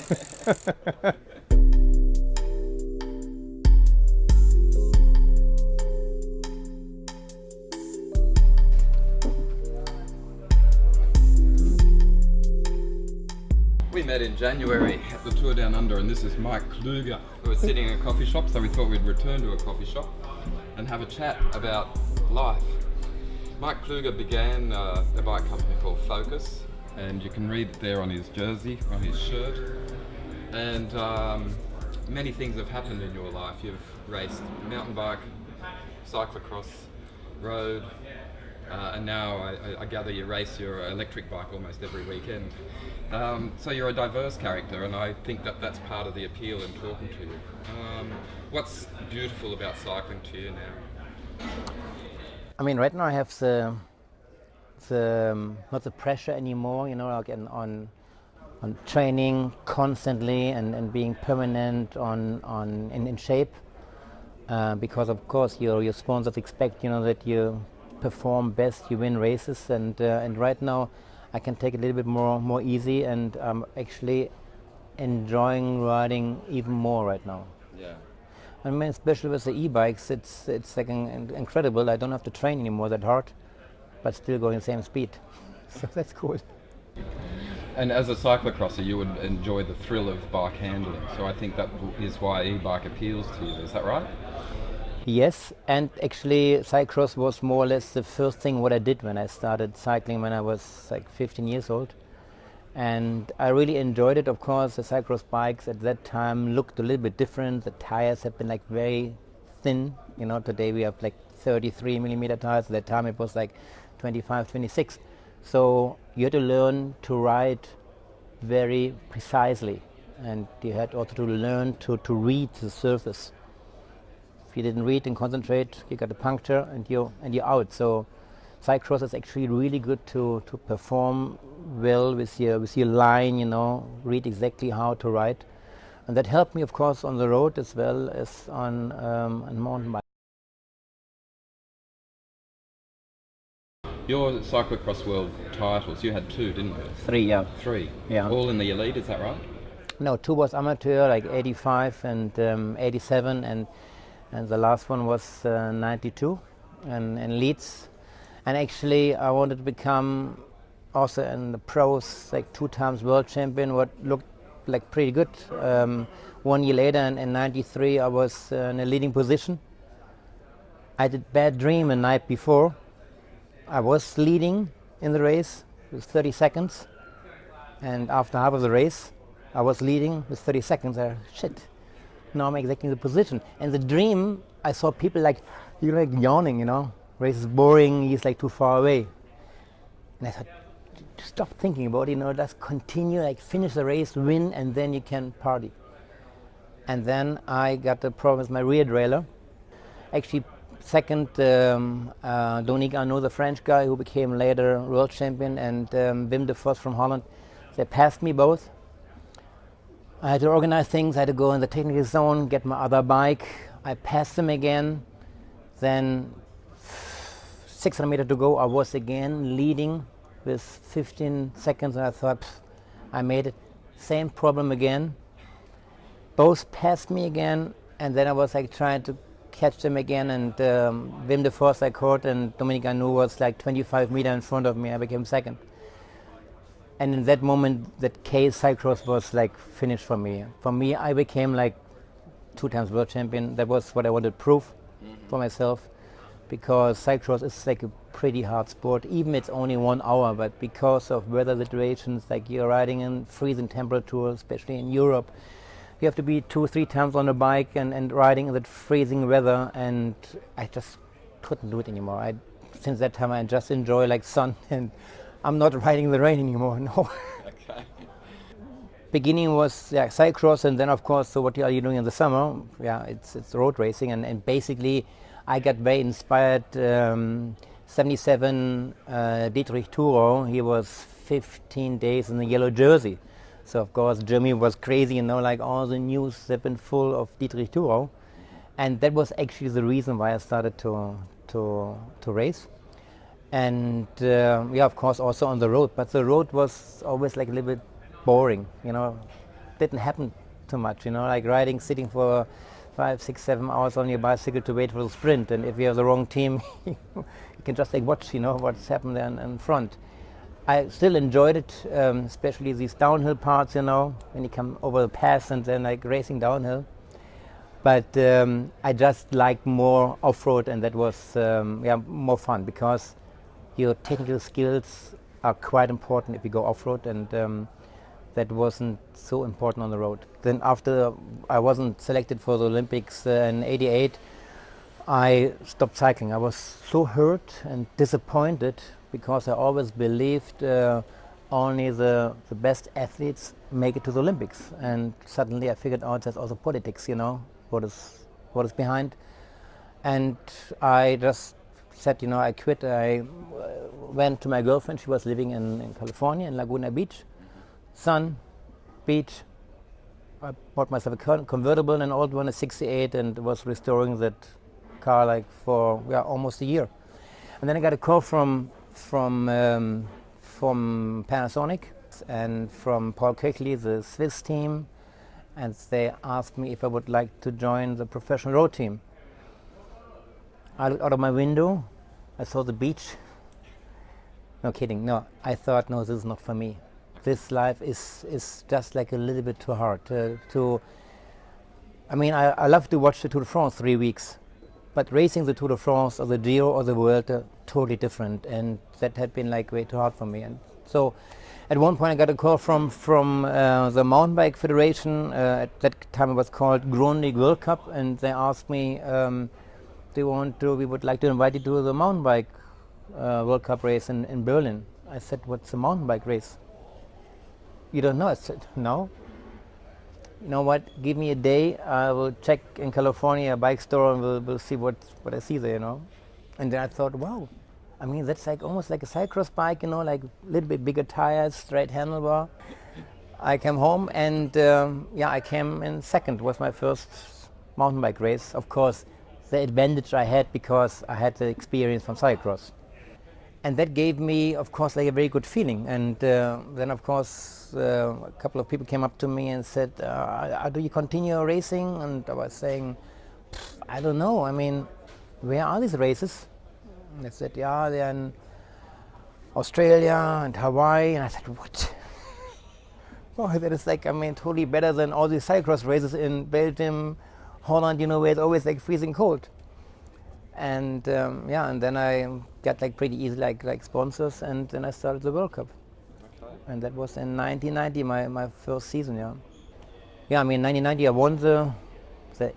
We met in January at the Tour Down Under, and this is Mike Kluge. We were sitting in a coffee shop, so we thought we'd return to a coffee shop and have a chat about life. Mike Kluge began a bike company called Focus, and you can read it there on his jersey, on his shirt. And many things have happened in your life. You've raced mountain bike, cyclocross, road, and now I gather you race your electric bike almost every weekend. So you're a diverse character, and I think that that's part of the appeal in talking to you. What's beautiful about cycling to you now? I mean, right now I have the not the pressure anymore, you know, like on training constantly and being permanent in shape, because of course your sponsors expect, you know, that you perform best, you win races, and right now I can take it a little bit more easy, and I'm actually enjoying riding even more right now. Yeah. I mean, especially with the e-bikes, it's like incredible. I don't have to train anymore that hard, but still going the same speed. So that's cool. And as a cyclocrosser, you would enjoy the thrill of bike handling. So I think that is why e-bike appeals to you. Is that right? Yes, and actually cyclocross was more or less the first thing what I did when I started cycling when I was like 15 years old. And I really enjoyed it. Of course, the cyclocross bikes at that time looked a little bit different. The tires have been like very thin. You know, today we have like 33mm tires. At that time it was like 25, 26. So you had to learn to ride very precisely, and you had also to learn to read the surface. If you didn't read and concentrate, you got a puncture and you're out. So cyclocross is actually really good to perform well with your line, you know, read exactly how to ride, and that helped me, of course, on the road as well as on mountain bike. Your cyclocross world titles, you had 2, didn't you? 3, yeah. 3? Yeah. All in the elite, is that right? No, 2 was amateur, like 85 and 87, and the last one was 92 and Leeds. And actually I wanted to become also in the pros, like 2 times world champion, what looked like pretty good. 1 year later in 93 I was in a leading position. I did bad dream the night before. I was leading in the race with 30 seconds, and after half of the race I was leading with 30 seconds. Shit, now I'm exactly in the position. And the dream, I saw people like, you're like yawning, you know, race is boring, he's like too far away. And I thought, stop thinking about it, you know, just continue, like finish the race, win, and then you can party. And then I got the problem with my rear derailleur. Actually, second, Dominique Arnaud, the French guy who became later world champion, and Wim de Vos from Holland, they passed me both. I had to organize things, I had to go in the technical zone, get my other bike. I passed them again. Then 600 meters to go, I was again leading with 15 seconds, and I thought, I made it. Same problem again. Both passed me again, and then I was like trying to catch them again, and Wim de Vos I caught, and Dominique Arnaud was like 25 meters in front of me. I became second. And in that moment, that case cyclocross was like finished for me. For me, I became like 2 times world champion. That was what I wanted to prove for myself, because cyclocross is like a pretty hard sport. Even it's only 1 hour, but because of weather situations, like you're riding in freezing temperatures, especially in Europe, you have to be 2 or 3 times on a bike and riding in that freezing weather, and I just couldn't do it anymore. Since that time I just enjoy like sun, and I'm not riding in the rain anymore, no. Okay. Beginning was cyclocross, and then of course, so what are you doing in the summer? Yeah, it's road racing, and basically I got very inspired. 77 Dietrich Thurau, he was 15 days in the yellow jersey. So of course Germany was crazy, you know, like all the news have been full of Dietrich Thurau, and that was actually the reason why I started to race. And yeah, of course also on the road, but the road was always like a little bit boring, you know. didn't happen too much, you know, like riding, sitting for 5, 6, 7 hours on your bicycle to wait for the sprint, and if you have the wrong team, you can just like watch, you know, what's happened there in front. I still enjoyed it, especially these downhill parts, you know, when you come over the pass and then like racing downhill. But I just like more off-road, and that was more fun, because your technical skills are quite important if you go off-road, and that wasn't so important on the road. Then after I wasn't selected for the Olympics in '88, I stopped cycling. I was so hurt and disappointed, because I always believed only the best athletes make it to the Olympics, and suddenly I figured out there's also politics, you know, what is behind. And I just said, you know, I quit. I went to my girlfriend. She was living in California, in Laguna Beach. Sun, beach. I bought myself a convertible, an old one, a '68, and was restoring that car like for almost a year. And then I got a call from Panasonic and from Paul Köchli, the Swiss team, and they asked me if I would like to join the professional road team. I looked out of my window, I saw the beach. No kidding, no, I thought, no, this is not for me. This life is just like a little bit too hard I mean, I love to watch the Tour de France 3 weeks, but racing the Tour de France or the Giro or the World are totally different, and that had been like way too hard for me. And so at one point I got a call from the Mountain Bike Federation. At that time it was called Grundig World Cup, and they asked me, we would like to invite you to the mountain bike World Cup race in Berlin. I said, what's a mountain bike race? You don't know? I said, no. You know what, give me a day, I will check in California a bike store, and we'll see what I see there, you know. And then I thought, wow, I mean, that's like almost like a cyclocross bike, you know, like a little bit bigger tires, straight handlebar. I came home, and I came in second. It was my first mountain bike race. Of course, the advantage I had because I had the experience from cyclocross. And that gave me, of course, like a very good feeling. And then, of course, a couple of people came up to me and said, do you continue racing? And I was saying, I don't know. I mean, where are these races? And they said, yeah, they're in Australia and Hawaii. And I said, what? Oh, that is like, I mean, totally better than all these cyclocross races in Belgium, Holland, you know, where it's always like freezing cold. And and then I got like pretty easy like sponsors, and then I started the World Cup. Okay. And that was in 1990, my first season, yeah. Yeah, I mean, 1990 I won the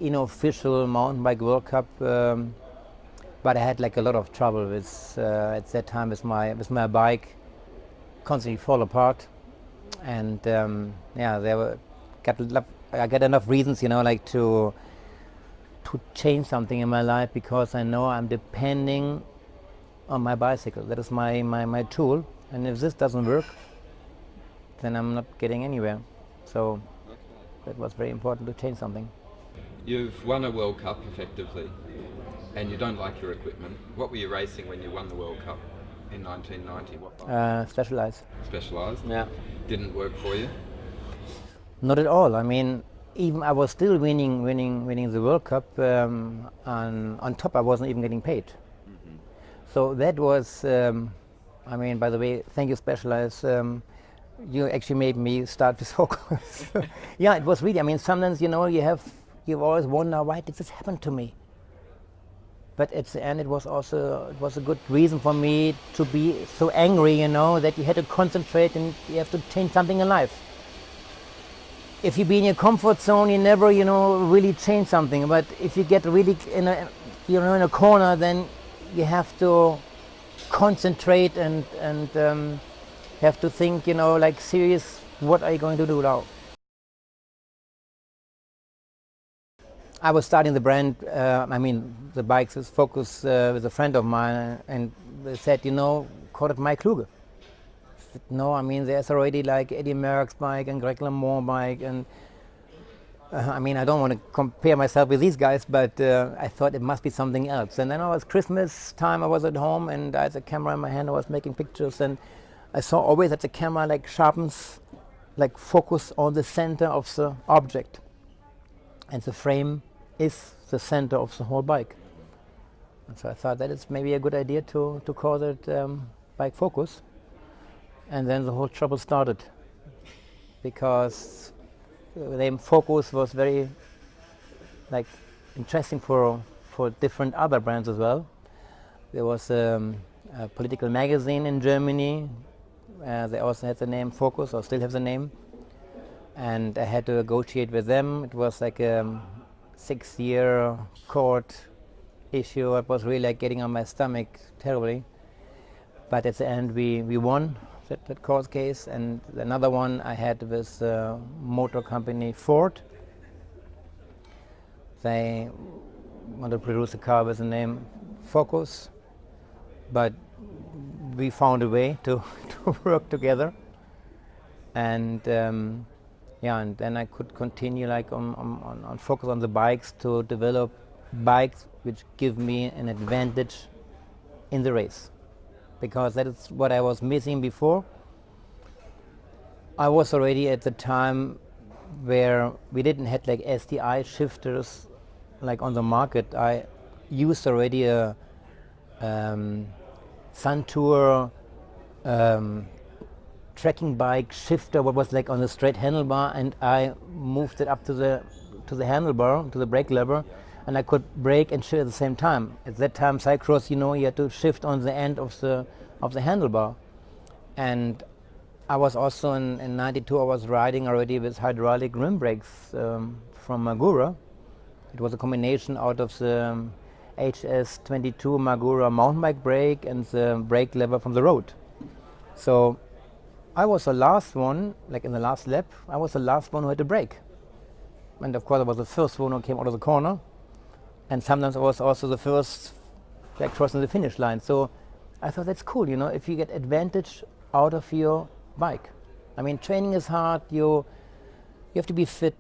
unofficial mountain bike World Cup, but I had like a lot of trouble with at that time with my bike, constantly fall apart, and I got enough reasons, you know, like to change something in my life, because I know I'm depending on my bicycle. That is my tool, and if this doesn't work, then I'm not getting anywhere. So that was very important to change something. You've won a World Cup effectively, and you don't like your equipment. What were you racing when you won the World Cup in 1990? What bike? Specialized. Specialized? Yeah. Didn't work for you? Not at all. I mean, even I was still winning the World Cup, and on top I wasn't even getting paid. Mm-hmm. So that was, I mean, by the way, thank you, Specialized. You actually made me start this focus. Yeah, it was really, I mean, sometimes, you know, you always wonder, why did this happen to me? But at the end it was a good reason for me to be so angry, you know, that you had to concentrate and you have to change something in life. If you be in your comfort zone, you never, you know, really change something. But if you get really in a corner, then you have to concentrate and have to think, you know, like serious, what are you going to do now? I was starting the brand, I mean, the bikes is Focus with a friend of mine, and they said, you know, call it Mike Kluge. No, I mean, there's already like Eddie Merckx bike and Greg LeMond bike, and I mean, I don't want to compare myself with these guys, but I thought it must be something else. And then it was Christmas time, I was at home, and I had a camera in my hand, I was making pictures, and I saw always that the camera like sharpens like focus on the center of the object, and the frame is the center of the whole bike. And so I thought that it's maybe a good idea to call it bike focus. And then the whole trouble started, because the name focus was very like interesting for different other brands as well. There was a political magazine in Germany. They also had the name Focus, or still have the name. And I had to negotiate with them. It was like a 6-year court issue. It was really like getting on my stomach terribly. But at the end we won that court case. And another one I had with motor company Ford. They wanted to produce a car with the name Focus, but we found a way to work together, and yeah, and then I could continue like on focus on the bikes to develop bikes which give me an advantage in the race, because that is what I was missing before. I was already at the time where we didn't have like STI shifters like on the market. I used already a Suntour trekking bike shifter, what was like on the straight handlebar, and I moved it up to the handlebar, to the brake lever, and I could brake and shift at the same time. At that time, cyclocross, you know, you had to shift on the end of the handlebar. And I was also in '92. I was riding already with hydraulic rim brakes from Magura. It was a combination out of the HS22 Magura mountain bike brake and the brake lever from the road. So I was the last one, like in the last lap, I was the last one who had to brake. And of course I was the first one who came out of the corner. And sometimes I was also the first like crossing the finish line. So I thought that's cool, you know, if you get advantage out of your bike. I mean, training is hard, you have to be fit.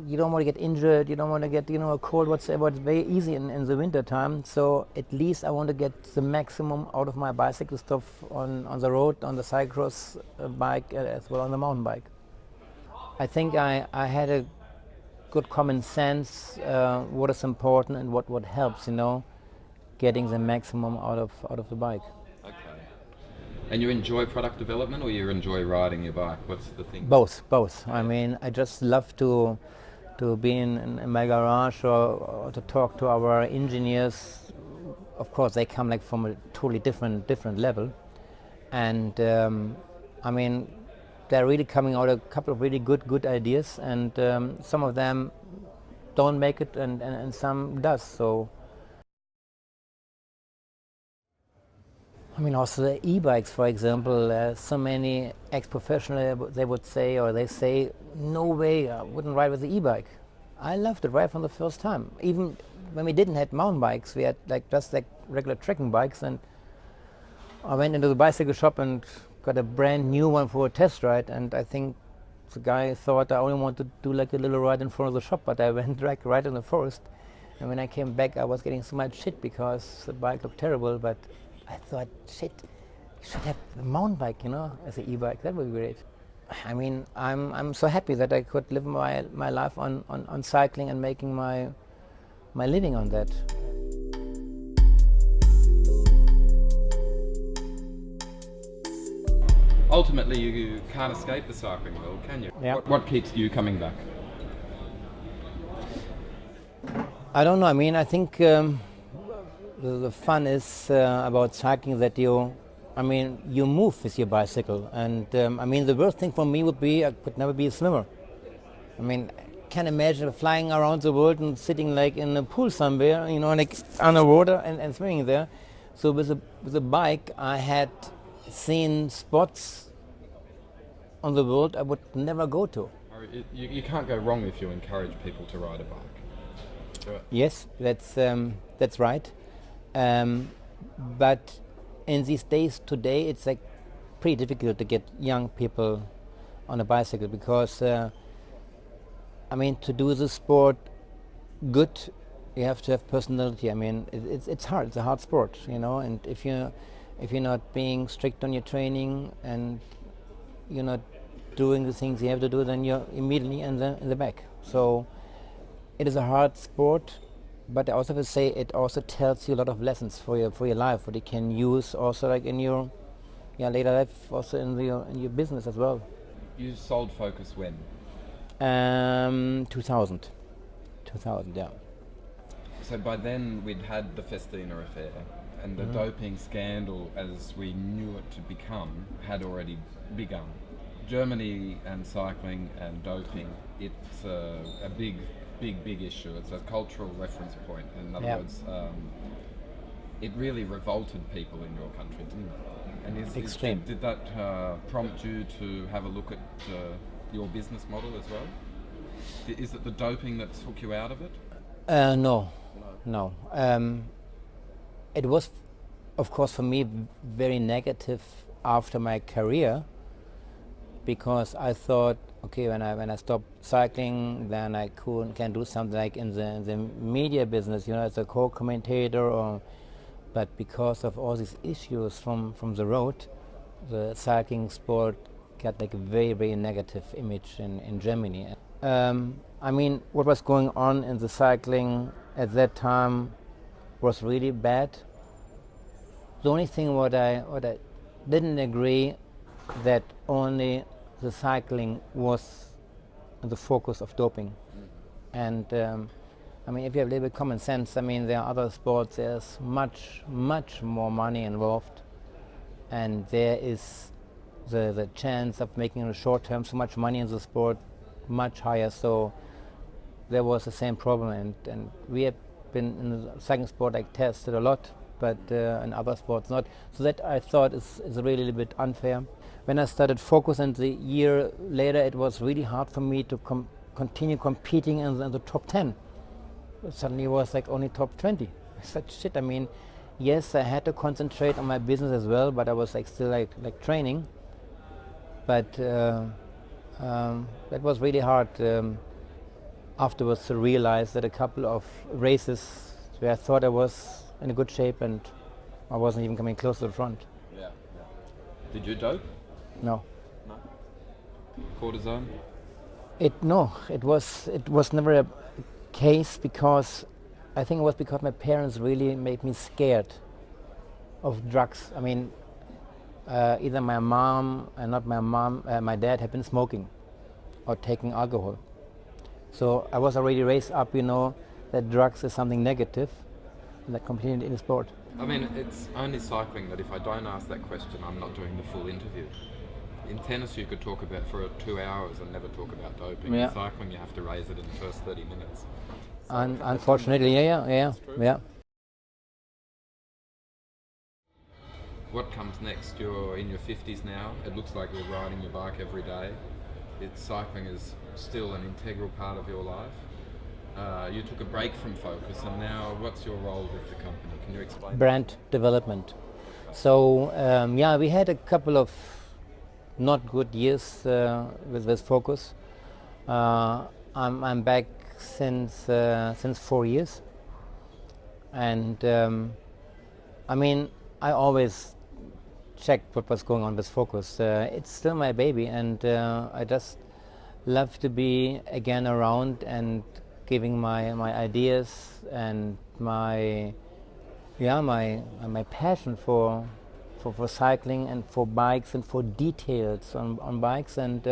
You don't want to get injured, you don't want to get, you know, a cold whatsoever. It's very easy in the winter time. So at least I want to get the maximum out of my bicycle stuff on the road, on the cyclocross bike, as well on the mountain bike. I think I had a good common sense what is important and what helps, you know, getting the maximum out of the bike. Okay. And you enjoy product development, or you enjoy riding your bike? What's the thing? Both. I mean, I just love to be in my garage or to talk to our engineers. Of course, they come like from a totally different level, and I mean, they're really coming out a couple of really good ideas, and some of them don't make it, and some does. So. I mean, also the e-bikes, for example, so many ex-professionals, they would say, or they say, no way, I wouldn't ride with the e-bike. I loved it right from the first time. Even when we didn't have mountain bikes, we had like just like regular trekking bikes, and I went into the bicycle shop and got a brand new one for a test ride, and I think the guy thought I only wanted to do like a little ride in front of the shop, but I went like right in the forest. And when I came back, I was getting so much shit because the bike looked terrible, but I thought, shit, you should have a mountain bike, you know, as an e-bike. That would be great. I mean, I'm so happy that I could live my life on cycling and making my living on that. Ultimately, you can't escape the cycling world, can you? Yeah. What keeps you coming back? I don't know. I mean, I think the fun is about cycling that you move with your bicycle. And I mean, the worst thing for me would be I could never be a swimmer. I mean, I can't imagine flying around the world and sitting like in a pool somewhere, you know, like underwater and swimming there. So with a bike, I had seen spots on the world I would never go to. You can't go wrong if you encourage people to ride a bike. Do it. Yes, that's right. But in these days today, it's like pretty difficult to get young people on a bicycle, because I mean, to do the sport good, you have to have personality. I mean, it's hard. It's a hard sport, you know. And if you're not being strict on your training, and you're not doing the things you have to do, then you're immediately in the back. So it is a hard sport, but I also will say it also tells you a lot of lessons for your life, what you can use also like in your later life, also in your business as well. You sold Focus when? 2000, yeah. So by then we'd had the Festina affair, and the doping scandal, as we knew it to become, had already begun. Germany and cycling and doping, it's a big issue. It's a cultural reference point. In other words, it really revolted people in your country, didn't it? And Extreme. did that prompt you to have a look at your business model as well? Is it the doping that took you out of it? No. It was, of course, for me very negative after my career, because I thought, okay, when I stopped cycling, then I can do something like in the media business, as a co-commentator, but because of all these issues from the road, the cycling sport got like a very, very negative image in Germany. I mean, what was going on in the cycling at that time was really bad. The only thing what I didn't agree, that only the cycling was the focus of doping. And I mean, if you have a little bit common sense, I mean, there are other sports, there's much more money involved, and there is the chance of making in the short term so much money in the sport much higher. So there was the same problem, and we have been in the cycling sport like tested a lot, but in other sports not. So that I thought is really a little bit unfair. When I started Focus, and the year later, it was really hard for me to continue competing in the top 10. Suddenly it was like only top 20. Such shit. I mean, yes, I had to concentrate on my business as well, but I was like still like training. But that was really hard afterwards to realize that a couple of races where I thought I was in a good shape and I wasn't even coming close to the front. Yeah. Did you dope? No. Cortisone? It was never a case, because I think it was because my parents really made me scared of drugs. I mean, either my mom, not my mom, my dad had been smoking or taking alcohol. So I was already raised up, that drugs is something negative, and that continued in the sport. I mean, it's only cycling that if I don't ask that question, I'm not doing the full interview. In tennis, you could talk about for 2 hours and never talk about doping. Yeah. In cycling, you have to raise it in the first 30 minutes. Unfortunately, yeah. What comes next? You're in your 50s now. It looks like you're riding your bike every day. Cycling is still an integral part of your life. You took a break from Focus, and now what's your role with the company? Can you explain? Brand development. So we had a couple of not good years with Focus. I'm back since 4 years, and I mean, I always checked what was going on with Focus. It's still my baby, and I just love to be again around and giving my ideas and my passion for cycling and for bikes and for details on bikes. And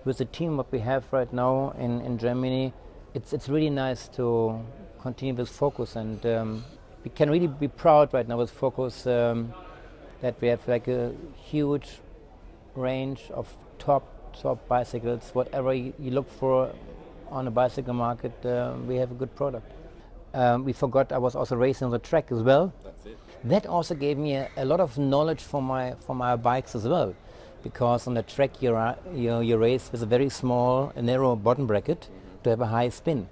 with the team what we have right now in Germany, it's really nice to continue with Focus, and we can really be proud right now with Focus that we have like a huge range of top bicycles. Whatever you look for on a bicycle market, we have a good product. We forgot I was also racing on the track as well. That's it. That also gave me a lot of knowledge for my bikes as well, because on the track you race with a very small, narrow bottom bracket to have a high spin.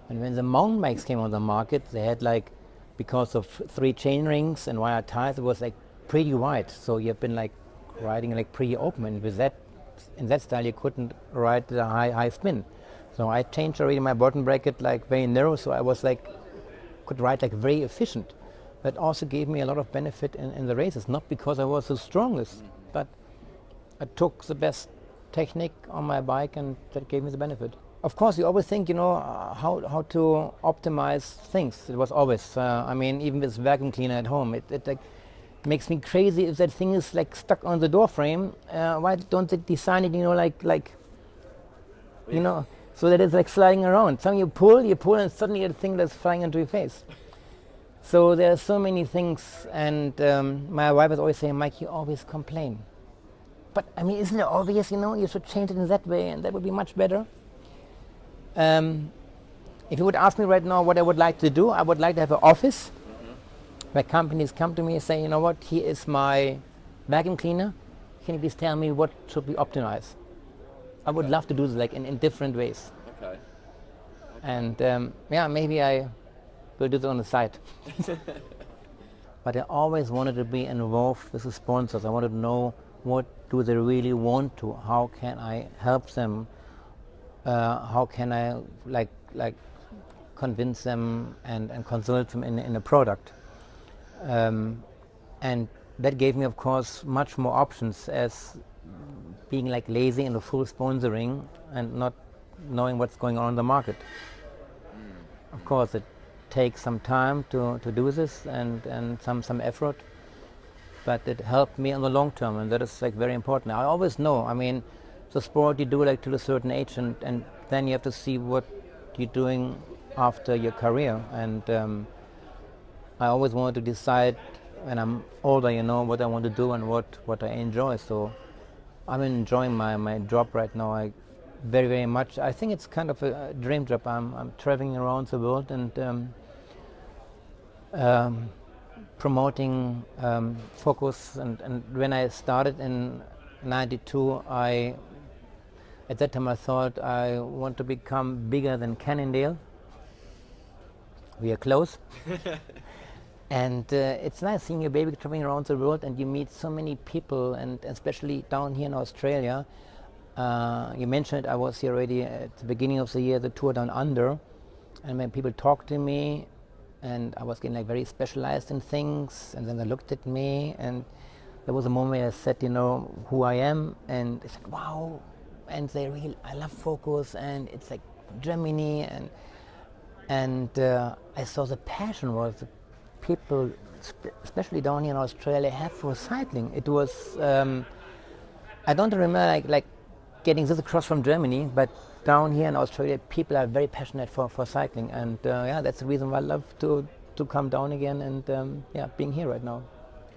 And when the mountain bikes came on the market, they had like, because of 3 chain rings and wire tires, it was like pretty wide. So you've been like riding like pretty open, and with that, in that style, you couldn't ride the high spin. So I changed already my bottom bracket like very narrow, so I was like could ride like very efficient. That also gave me a lot of benefit in the races, not because I was the strongest, but I took the best technique on my bike, and that gave me the benefit. Of course, you always think, how to optimize things. It was always, I mean, even with vacuum cleaner at home, it like makes me crazy if that thing is like stuck on the door frame. Why don't they design it, so that it's like sliding around? Some you pull, and suddenly the thing that's flying into your face. So there are so many things, and my wife is always saying, Mike, you always complain. But I mean, isn't it obvious, you should change it in that way, and that would be much better. If you would ask me right now what I would like to do, I would like to have an office where companies come to me and say, you know what, here is my vacuum cleaner. Can you please tell me what should be optimized? I would love to do this like in different ways. Okay. And maybe I will do this on the side. But I always wanted to be involved with the sponsors. I wanted to know what do they really want to, how can I help them, how can I like convince them and consult them in a product. And that gave me, of course, much more options as being like lazy in the full sponsoring and not knowing what's going on in the market. Of course, it takes some time to do this and some effort, but it helped me in the long term, and that is like very important. I always know, I mean, the sport you do like till a certain age, and then you have to see what you're doing after your career. And I always wanted to decide when I'm older, what I want to do and what I enjoy. So I'm enjoying my job right now. I very, very much. I think it's kind of a dream job. I'm traveling around the world and promoting focus. And when I started in '92, at that time I thought I want to become bigger than Cannondale. We are close. And it's nice seeing your baby traveling around the world, and you meet so many people, and especially down here in Australia. You mentioned I was here already at the beginning of the year, the tour down under, and when people talked to me, and I was getting like very specialized in things, and then they looked at me, and there was a moment where I said, who I am, and they said, wow, and I love focus, and it's like Germany, and I saw the passion was the people, especially down here in Australia, have for cycling. It was, I don't remember like getting this across from Germany, but down here in Australia, people are very passionate for cycling, and that's the reason why I love to come down again and being here right now.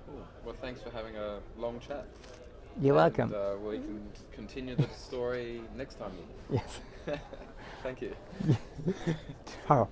Cool. Well, thanks for having a long chat. You're welcome. We can continue the story next time. Yes. Thank you. Ciao.